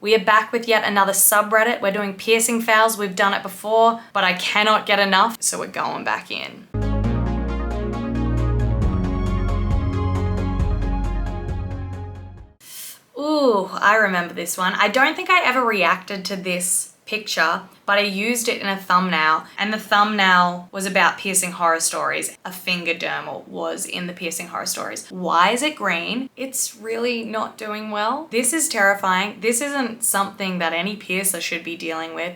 We are back with yet another subreddit. We're doing piercing fails. We've done it before, but I cannot get enough, so we're going back in. Ooh, I remember this one. I don't think I ever reacted to this picture, but I used it in a thumbnail, and the thumbnail was about piercing horror stories. A finger dermal was in the piercing horror stories. Why is it green? It's really not doing well. This is terrifying. This isn't something that any piercer should be dealing with.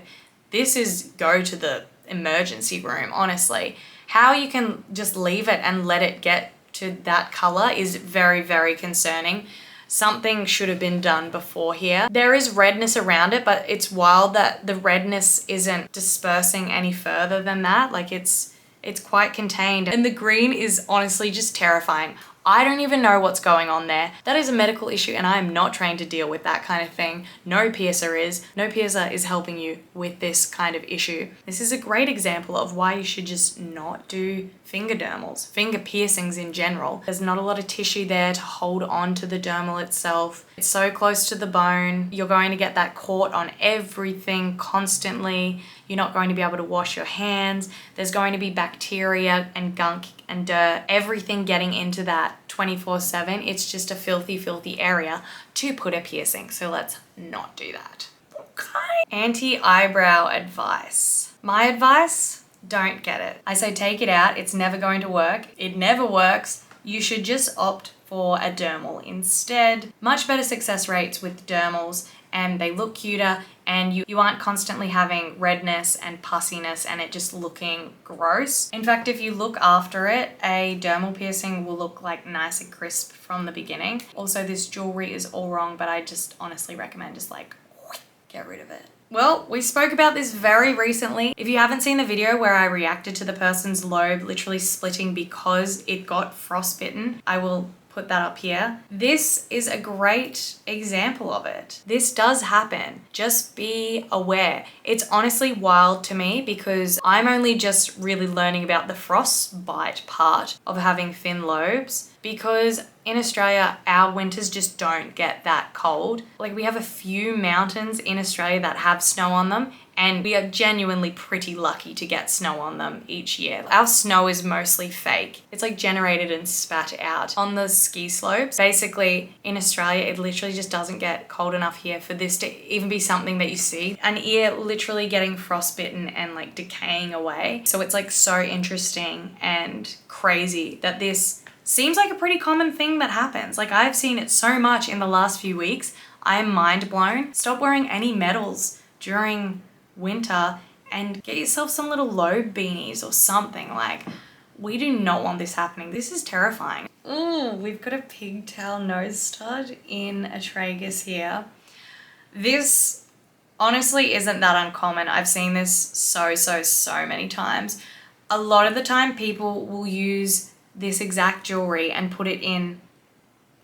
This is go to the emergency room, honestly. How you can just leave it and let it get to that color is very, very concerning. Something should have been done before here. There is redness around it, but it's wild that the redness isn't dispersing any further than that. Like it's quite contained. And the green is honestly just terrifying. I don't even know what's going on there. That is a medical issue and I am not trained to deal with that kind of thing. No piercer is. No piercer is helping you with this kind of issue. This is a great example of why you should just not do finger dermals, finger piercings in general. There's not a lot of tissue there to hold on to the dermal itself. It's so close to the bone. You're going to get that caught on everything constantly. You're not going to be able to wash your hands. There's going to be bacteria and gunk and dirt, everything getting into that 24/7. It's just a filthy, filthy area to put a piercing. So let's not do that. Okay. Anti-eyebrow advice. My advice, don't get it. I say take it out. It's never going to work. It never works. You should just opt for a dermal instead. Much better success rates with dermals and they look cuter and you aren't constantly having redness and pussiness and it just looking gross. In fact, if you look after it, a dermal piercing will look like nice and crisp from the beginning. Also, this jewelry is all wrong, but I just honestly recommend just like get rid of it. Well, we spoke about this very recently. If you haven't seen the video where I reacted to the person's lobe literally splitting because it got frostbitten, I will put that up here. This is a great example of it. This does happen. Just be aware. It's honestly wild to me because I'm only just really learning about the frostbite part of having thin lobes because in Australia, our winters just don't get that cold. Like we have a few mountains in Australia that have snow on them and we are genuinely pretty lucky to get snow on them each year. Our snow is mostly fake. It's like generated and spat out on the ski slopes. Basically, in Australia, it literally just doesn't get cold enough here for this to even be something that you see. An ear literally getting frostbitten and like decaying away. So it's like so interesting and crazy that this seems like a pretty common thing that happens. Like I've seen it so much in the last few weeks. I am mind blown. Stop wearing any metals during winter and get yourself some little lobe beanies or something. Like we do not want this happening. This is terrifying. Ooh, we've got a pigtail nose stud in a tragus here. This honestly isn't that uncommon. I've seen this so many times. A lot of the time people will use this exact jewelry and put it in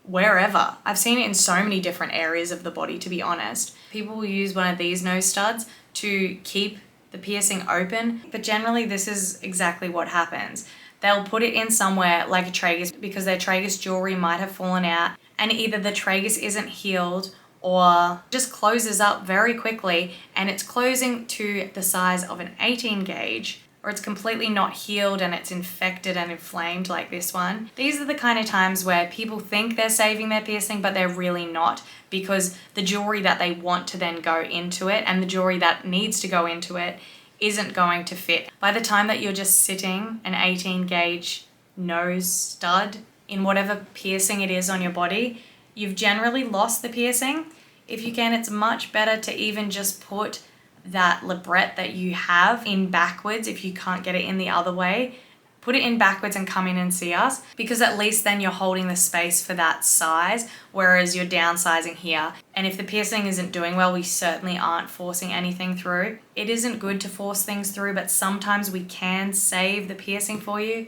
wherever. I've seen it in so many different areas of the body, to be honest. People will use one of these nose studs to keep the piercing open, but generally this is exactly what happens. They'll put it in somewhere like a tragus because their tragus jewelry might have fallen out and either the tragus isn't healed or just closes up very quickly and it's closing to the size of an 18 gauge or it's completely not healed and it's infected and inflamed like this one. These are the kind of times where people think they're saving their piercing, but they're really not because the jewelry that they want to then go into it and the jewelry that needs to go into it isn't going to fit. By the time that you're just sitting an 18 gauge nose stud in whatever piercing it is on your body, you've generally lost the piercing. If you can, it's much better to even just put that labret that you have in backwards if you can't get it in the other way. Put it in backwards and come in and see us because at least then you're holding the space for that size, whereas you're downsizing here. And if the piercing isn't doing well, we certainly aren't forcing anything through. It isn't good to force things through, but sometimes we can save the piercing for you,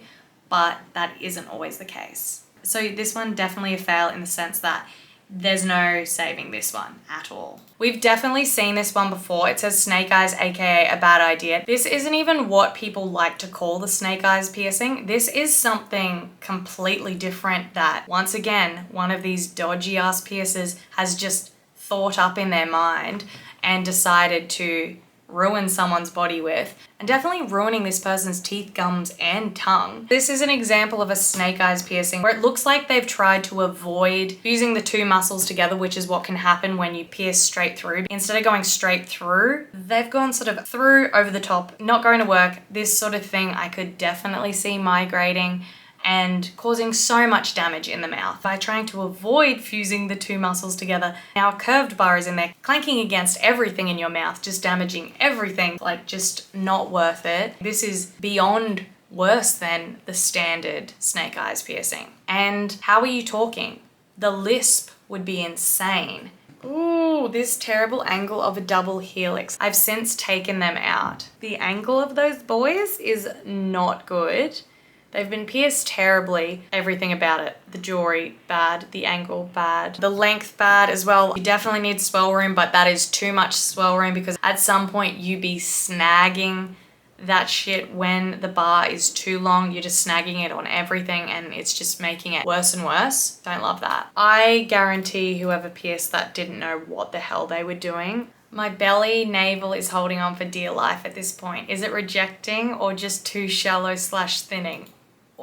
but that isn't always the case. So this one definitely a fail in the sense that there's no saving this one at all. We've definitely seen this one before. It says snake eyes, aka a bad idea. This isn't even what people like to call the snake eyes piercing. This is something completely different that, once again, one of these dodgy ass piercers has just thought up in their mind and decided to ruin someone's body with, and definitely ruining this person's teeth, gums, and tongue. This is an example of a snake eyes piercing where it looks like they've tried to avoid fusing the two muscles together, which is what can happen when you pierce straight through. Instead of going straight through, they've gone sort of through, over the top. Not going to work. This sort of thing I could definitely see migrating and causing so much damage in the mouth. By trying to avoid fusing the two muscles together, now a curved bar is in there, clanking against everything in your mouth, just damaging everything, like just not worth it. This is beyond worse than the standard snake eyes piercing. And how are you talking? The lisp would be insane. Ooh, this terrible angle of a double helix. I've since taken them out. The angle of those boys is not good. They've been pierced terribly. Everything about it. The jewelry, bad. The angle, bad. The length, bad as well. You definitely need swell room, but that is too much swell room because at some point you be snagging that shit when the bar is too long. You're just snagging it on everything and it's just making it worse and worse. Don't love that. I guarantee whoever pierced that didn't know what the hell they were doing. My belly navel is holding on for dear life at this point. Is it rejecting or just too shallow / thinning?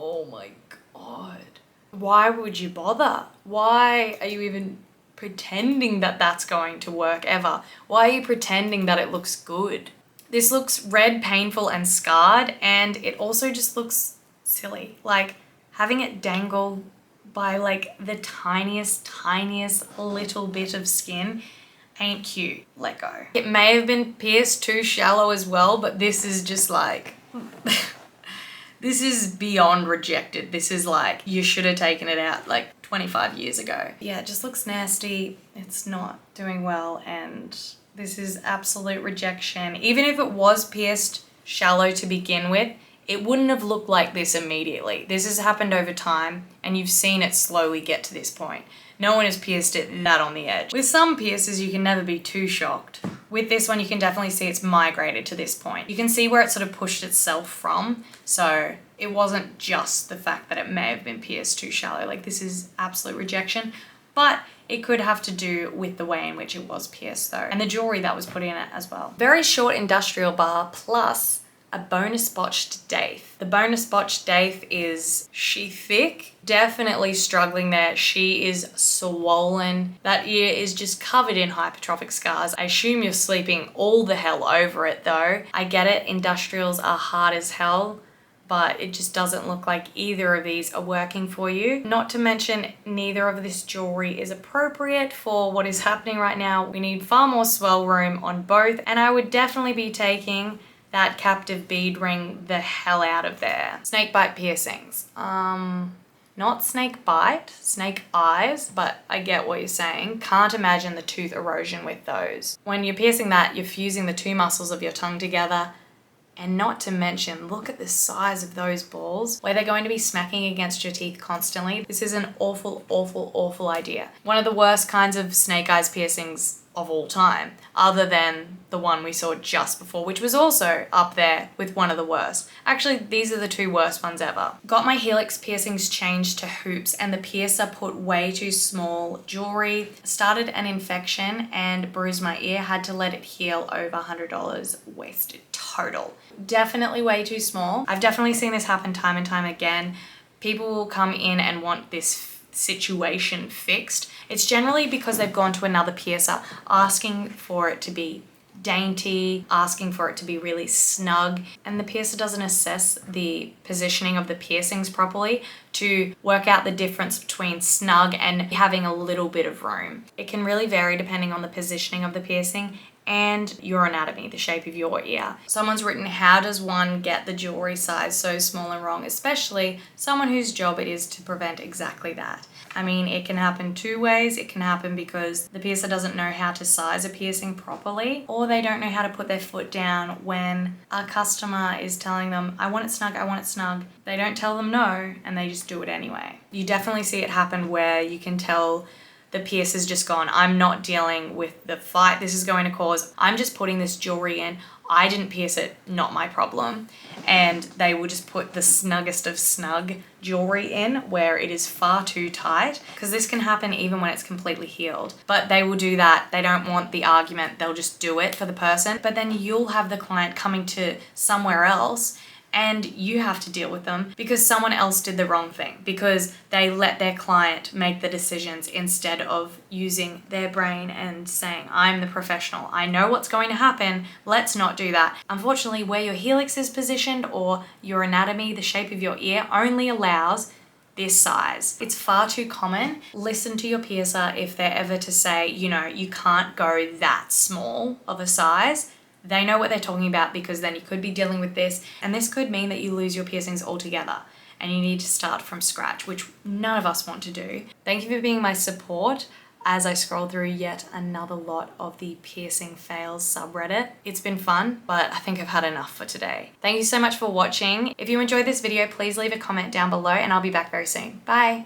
Oh my God. Why would you bother? Why are you even pretending that that's going to work ever? Why are you pretending that it looks good? This looks red, painful, and scarred, and it also just looks silly. Like having it dangle by like the tiniest little bit of skin ain't cute. Let go. It may have been pierced too shallow as well, but this is just like... This is beyond rejected. This is like, you should have taken it out like 25 years ago. Yeah, it just looks nasty. It's not doing well, and this is absolute rejection. Even if it was pierced shallow to begin with, it wouldn't have looked like this immediately. This has happened over time, and you've seen it slowly get to this point. No one has pierced it that on the edge. With some pierces, you can never be too shocked. With this one, you can definitely see it's migrated to this point. You can see where it sort of pushed itself from. So it wasn't just the fact that it may have been pierced too shallow. Like, this is absolute rejection, but it could have to do with the way in which it was pierced though, and the jewelry that was put in it as well. Very short industrial bar plus a bonus botched daith. The bonus botched daith is she thick, definitely struggling there. She is swollen. That ear is just covered in hypertrophic scars. I assume you're sleeping all the hell over it though. I get it, industrials are hard as hell, but it just doesn't look like either of these are working for you. Not to mention, neither of this jewelry is appropriate for what is happening right now. We need far more swell room on both, and I would definitely be taking that captive bead ring the hell out of there. Snake bite piercings. Not snake bite, snake eyes, but I get what you're saying. Can't imagine the tooth erosion with those. When you're piercing that, you're fusing the two muscles of your tongue together. And not to mention, look at the size of those balls, where they're going to be smacking against your teeth constantly. This is an awful, awful, awful idea. One of the worst kinds of snake eyes piercings of all time, other than the one we saw just before, which was also up there with one of the worst. Actually, these are the two worst ones ever. Got my Helix piercings changed to hoops, and the piercer put way too small jewelry, started an infection and bruised my ear, had to let it heal. Over $100 wasted total. Definitely way too small. I've definitely seen this happen time and time again. People will come in and want this situation fixed. It's generally because they've gone to another piercer asking for it to be dainty, asking for it to be really snug, and the piercer doesn't assess the positioning of the piercings properly to work out the difference between snug and having a little bit of room. It can really vary depending on the positioning of the piercing and your anatomy, the shape of your ear. Someone's written, how does one get the jewelry size so small and wrong? Especially someone whose job it is to prevent exactly that. I mean, it can happen two ways. It can happen because the piercer doesn't know how to size a piercing properly, or they don't know how to put their foot down when a customer is telling them, I want it snug, I want it snug. They don't tell them no, and they just do it anyway. You definitely see it happen where you can tell the piercer's just gone. I'm not dealing with the fight this is going to cause. I'm just putting this jewelry in. I didn't pierce it, not my problem. And they will just put the snuggest of snug jewelry in where it is far too tight, because this can happen even when it's completely healed. But they will do that. They don't want the argument. They'll just do it for the person. But then you'll have the client coming to somewhere else and you have to deal with them because someone else did the wrong thing, because they let their client make the decisions instead of using their brain and saying, I'm the professional, I know what's going to happen, let's not do that. Unfortunately, where your helix is positioned or your anatomy, the shape of your ear, only allows this size. It's far too common. Listen to your piercer if they're ever to say, you know, you can't go that small of a size. They know what they're talking about, because then you could be dealing with this, and this could mean that you lose your piercings altogether and you need to start from scratch, which none of us want to do. Thank you for being my support as I scroll through yet another lot of the piercing fails subreddit. It's been fun, but I think I've had enough for today. Thank you so much for watching. If you enjoyed this video, please leave a comment down below and I'll be back very soon. Bye.